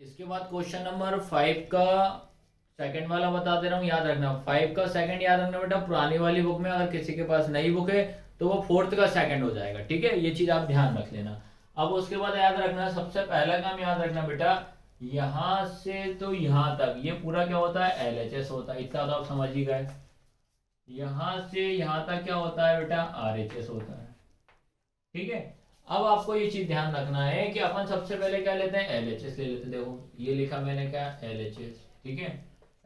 इसके बाद question number 5 का सेकंड वाला बता दे रहा हूँ, याद रखना। 5 का सेकंड याद रखना बेटा, पुरानी वाली बुक में अगर किसी के पास नई बुक है तो वो फोर्थ का सेकंड हो जाएगा, ठीक है, ये चीज आप ध्यान रख लेना। अब उसके बाद याद रखना, सबसे पहला काम याद रखना बेटा, यहाँ से तो यहाँ तक ये पूरा क्या होता है, LHS होता है, इतना तो आप समझ ही गए। यहाँ से यहाँ तक क्या होता है बेटा, RHS होता है, ठीक है। अब आपको ये चीज ध्यान रखना है कि अपन सबसे पहले क्या लेते हैं, LHS ले लेते हैं। देखो ये लिखा मैंने क्या, LHS, ठीक है।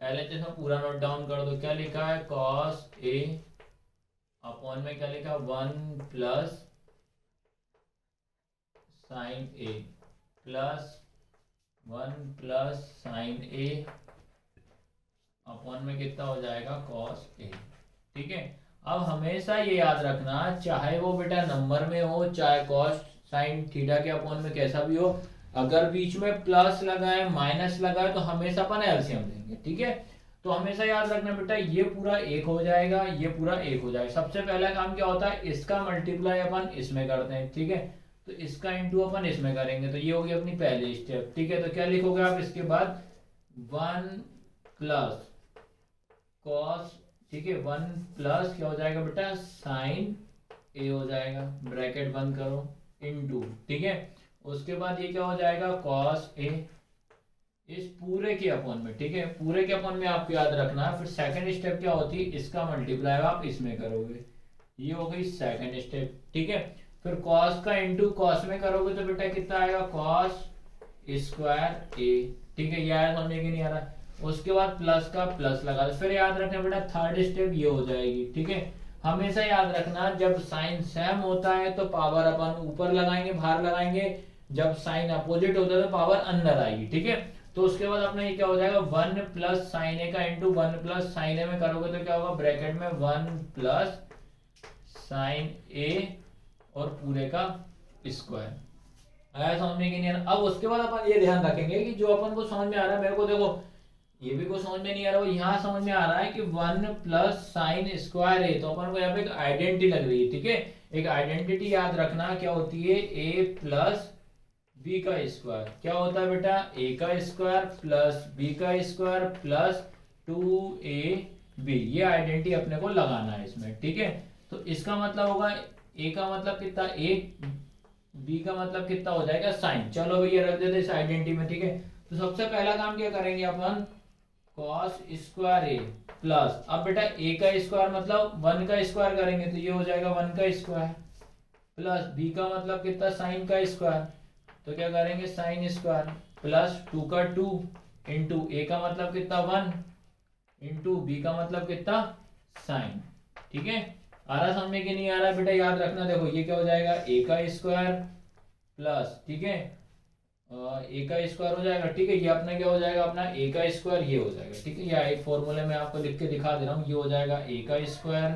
LHS में पूरा नोट डाउन कर दो, क्या लिखा है, cos A अपॉन में क्या लिखा, 1 plus sign A plus 1 plus sign A upon में कितना हो जाएगा, cos A, ठीक है। अब हमेशा ये याद रखना, चाहे वो बेटा नंबर में हो, चाहे कॉस साइन थीटा के अपॉन में कैसा भी हो, अगर बीच में प्लस लगाए माइनस लगाए तो हमेशा अपन एलसीएम लेंगे, ठीक है। तो हमेशा याद रखना बेटा, ये पूरा एक हो जाएगा, ये पूरा एक हो जाएगा। सबसे पहला काम क्या होता है, इसका मल्टीप्लाई अपन इसमें करते हैं, ठीक है। तो इसका इंटू अपन इसमें करेंगे, तो ये होगी अपनी पहली स्टेप, ठीक है। तो क्या लिखोगे आप इसके बाद, 1 प्लस कॉस, ठीक है, 1 प्लस क्या हो जाएगा बेटा, साइन ए हो जाएगा, ब्रैकेट बंद करो, इनटू, ठीक है। उसके बाद ये क्या हो जाएगा, कॉस ए, इस पूरे के अपॉन में, ठीक है, पूरे के अपॉन में आपको याद रखना है। फिर सेकंड स्टेप क्या होती है, इसका मल्टीप्लाई आप इसमें करोगे, ये हो गई सेकंड स्टेप, ठीक है। फिर कॉस का इंटू कॉस में करोगे तो बेटा कितना आएगा, कॉस स्क्वायर ए, ठीक है। ये आया समझ में कि नहीं आ रहा। उसके बाद प्लस का प्लस लगा दो। फिर याद रखना बेटा, थर्ड स्टेप ये हो जाएगी, ठीक है। हमेशा याद रखना, जब साइन सेम होता है तो पावर अपन ऊपर लगाएंगे, बाहर लगाएंगे, जब साइन अपोजिट होता है तो पावर अंदर आएगी, ठीक है। तो उसके बाद अपना ये क्या हो जाएगा, 1 प्लस साइन ए का इंटू 1 प्लस साइन ए में करोगे तो क्या होगा, ब्रैकेट में 1 प्लस साइन ए और पूरे का स्क्वायर। आया समझ में कि नहीं आ रहा। अब उसके बाद अपन ये ध्यान रखेंगे कि जो अपन को समझ में आ रहा है, मेरे को देखो ये भी कुछ समझ में नहीं आ रहा, वो यहाँ समझ में आ रहा है कि 1 प्लस साइन स्क्वायर है, तो अपन को यहाँ पे एक आइडेंटिटी लग रही है, ठीक है। एक आइडेंटिटी याद रखना क्या होती है, a प्लस बी का स्क्वायर, क्या होता है बेटा, a का स्क्वायर प्लस b का स्क्वायर प्लस 2ab, ये आइडेंटिटी अपने को लगाना है इसमें, ठीक है। तो इसका मतलब होगा, a का मतलब कितना, a, b का मतलब कितना हो जाएगा, साइन। चलो भैया रख देते इस आइडेंटिटी में, ठीक है। तो सबसे पहला काम क्या करेंगे अपन, कॉस स्क्वायर ए प्लस, अब बेटा ए का स्क्वायर मतलब 1 का स्क्वायर करेंगे तो ये हो जाएगा 1 का स्क्वायर, प्लस बी का मतलब कितना, साइन का स्क्वायर, तो क्या करेंगे साइन स्क्वायर, प्लस 2 का 2 इंटू ए का मतलब कितना 1 इंटू बी का मतलब कितना साइन, ठीक है। आ रहा समझ में कि नहीं आ रहा बेटा, याद रखना। देखो ये क्या हो जाएगा, ए का स्क्वायर प्लस, ठीक है, ए का स्क्वायर हो जाएगा, ठीक है। ये अपना क्या हो जाएगा, अपना ए का स्क्वायर ये हो जाएगा, ठीक है। या एक फॉर्मूले में आपको लिख के दिखा दे रहा हूँ, ये हो जाएगा ए का स्क्वायर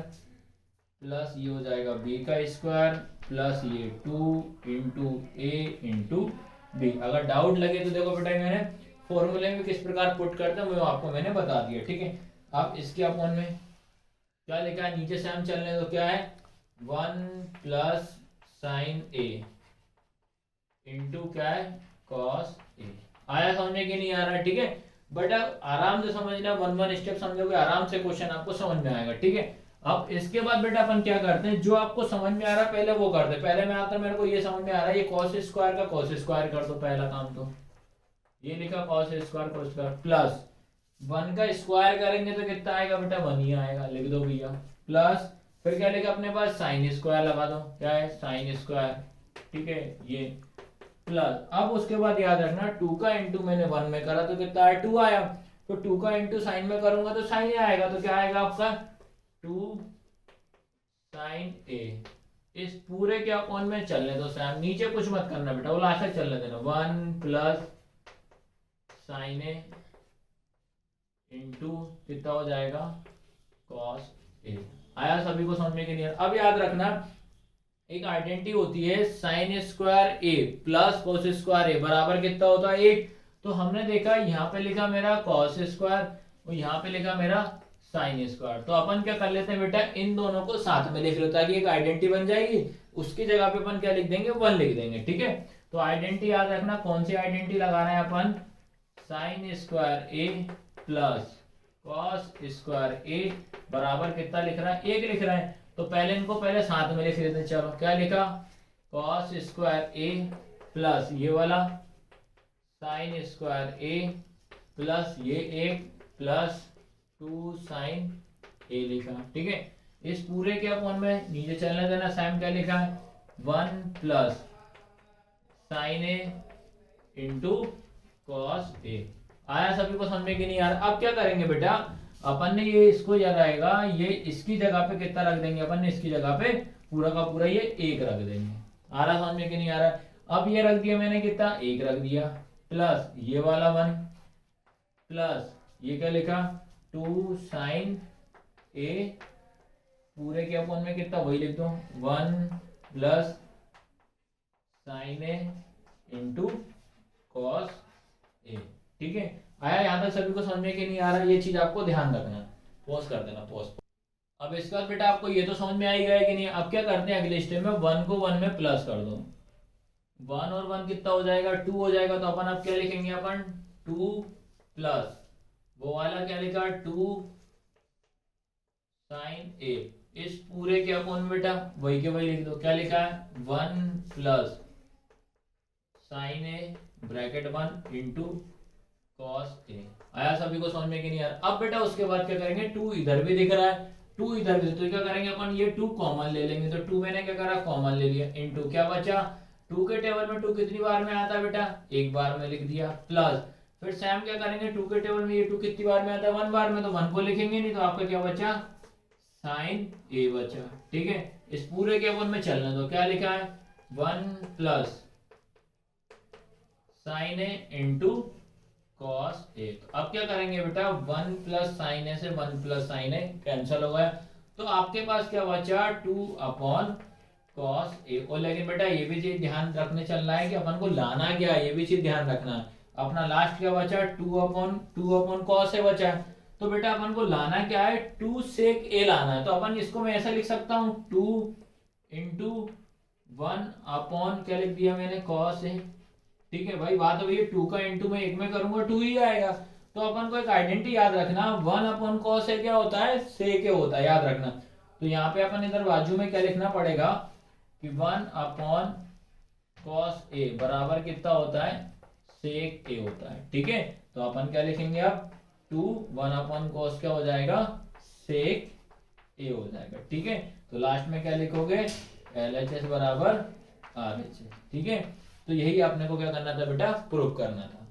प्लस ये हो जाएगा बी का स्क्वायर प्लस ये 2 इंटू ए इंटू बी। अगर डाउट लगे तो देखो बेटा मैंने फॉर्मूले में किस प्रकार पुट करते हैं वो आपको मैंने बता दिया, ठीक है। अब इसके अपॉन में क्या लिखा है, नीचे से हम चलने तो क्या है, 1 प्लस साइन ए इंटू क्या है, कॉस ए। आया समझने की नहीं आ रहा, ठीक है। बट आराम से समझना, 1 स्टेप समझोगे आराम से क्वेश्चन आपको समझ में आएगा, ठीक है। अब इसके बाद बेटा अपन क्या करते हैं, जो आपको समझ में आ रहा है पहले वो करते हैं। पहले मैं आता, मेरे को ये समझ में आ रहा है, ये कॉस स्क्वायर का कॉस स्क्वायर कर दो, पहला काम तो ये लिखा cos square cos square plus 1 का स्क्वायर करेंगे तो कितना आएगा बेटा, 1 ही आएगा, लिख दो भैया, प्लस फिर क्या लिखा अपने पास, साइन स्क्वायर लगा दो, क्या है साइन स्क्वायर, ठीक है, ये प्लस। अब उसके बाद याद रखना 2 का इंटू मैंने 1 में करा तो कितना आया, 2 आया। तो 2 का इंटू साइन में करूंगा तो साइन ही आएगा, तो क्या आएगा आपका 2 साइन ए। इस पूरे के अपॉन में चलने दो सैम, नीचे कुछ मत करना बेटा, वो लास्ट तक चलने देना, 1 प्लस साइन ए इंटू कितना हो जाएगा, कॉस ए। आया सभी को समझ में कि नहीं। अब याद रखना एक आइडेंटिटी होती है, साइन स्क्वायर ए प्लस कॉस स्क्वायर ए बराबर कितना होता है, 1। तो हमने देखा यहाँ पे लिखा मेरा कॉस स्क्वायर और यहाँ पे लिखा मेरा साइन स्क्वायर, तो अपन क्या कर लेते हैं बेटा, इन दोनों को साथ में लिख लो ताकि एक आइडेंटिटी बन जाएगी। उसकी जगह पे अपन क्या लिख देंगे, 1 लिख देंगे, ठीक है। तो आइडेंटिटी याद रखना, कौन सी आइडेंटिटी लगा रहे हैं अपन, साइन स्क्वायर ए प्लस कॉस स्क्वायर ए बराबर कितना लिख रहा है, 1 लिख रहा है। तो पहले इनको पहले साथ में लिख लेते हैं। चलो क्या लिखा, कॉस स्क्वायर ए प्लस ये वाला साइन स्क्वायर ए प्लस ये 1 प्लस 2 साइन ए लिखा। ठीक है, इस पूरे के अपॉन में नीचे चलने देना। साइन क्या लिखा है, 1 plus sign A into cos A. आया सभी को समझ में कि नहीं यार। अब क्या करेंगे बेटा, अपन ने ये इसको याद आएगा, ये इसकी जगह पे कितना रख देंगे, अपन ने इसकी जगह पे पूरा का पूरा ये 1 रख देंगे। आ रहा समझ में कि नहीं आ रहा। अब ये रख दिया मैंने कितना, 1 रख दिया प्लस ये वाला 1 प्लस ये क्या लिखा 2 साइन ए पूरे के अपॉन में कितना वही लिख दो 1 plus sign A into cos A. ठीक है, आया यहाँ तक सभी को समझने के नहीं आ रहा, ये चीज आपको ध्यान रखना। पॉज कर देना, पॉज। अब इसके बाद बेटा आपको ये तो समझ में आ ही गया है कि नहीं। अब क्या करते हैं, अगले स्टेप में 1 को 1 में प्लस कर दो। 1 और 1 कितना हो जाएगा, 2 हो जाएगा। तो अपन अब क्या लिखेंगे, अपन 2 प्लस वो वाला क्या लिखा 2 साइन ए। इस पूरे के अपॉन बेटा वही के वही लिख दो। क्या लिखा है 1 plus sign A bracket 1 into cos A. आया सभी को समझ में कि नहीं यार। अब बेटा उसके बाद क्या करेंगे, 2 इधर भी दिख रहा है 2 इधर भी, तो क्या करेंगे अपन ये 2 कॉमन ले लेंगे। तो 2 मैंने क्या करा कॉमन ले लिया इंटू क्या बचा 2 के टेबल में 2 कितनी बार में आता है बेटा, 1 बार में लिख दिया प्लस फिर सेम क्या करेंगे 2 के टेबल में ये 2 कितनी बार में आता है 1 बार में, तो 1 को लिखेंगे नहीं। तो आपका क्या बचा साइन ए बचा। ठीक है, इस पूरे के अपन में चलने दो। क्या लिखा है 1 plus sign A into cos A. तो अब क्या करेंगे बेटा 1 प्लस साइन ए से 1 प्लस साइन ए कैंसिल हो गया। तो आपके पास क्या बचा 2 अपॉन कॉस ए। और लेकिन बेटा ये भी चीज ध्यान रखने चलना है कि अपन को लाना क्या है, ये भी चीज ध्यान रखना है। अपना लास्ट क्या बचा 2 अपॉन कॉस ए बचा। तो बेटा अपन को लाना क्या है 2 सेक ए लाना है। तो अपन इसको मैं ऐसा लिख सकता हूँ 2 इंटू 1 अपॉन क्या लिख दिया मैंने कॉस ए। ठीक है भाई, बात हो गई 2 का इंटू में 1 में करूंगा 2 ही आएगा। तो अपन को एक आइडेंटिटी याद रखना 1 अपॉन कॉस ए क्या होता है सेक ए होता है, याद रखना। तो यहाँ पे अपन इधर बाजू में क्या लिखना पड़ेगा कि 1 अपॉन कॉस ए बराबर कितना होता है सेक ए होता है। ठीक है, तो अपन क्या लिखेंगे अब 1 अपॉन कॉस क्या हो जाएगा सेक ए हो जाएगा। ठीक है, तो लास्ट में क्या लिखोगे LHS बराबर RHS। ठीक है, तो यही आपने को क्या करना था बेटा प्रूव करना था।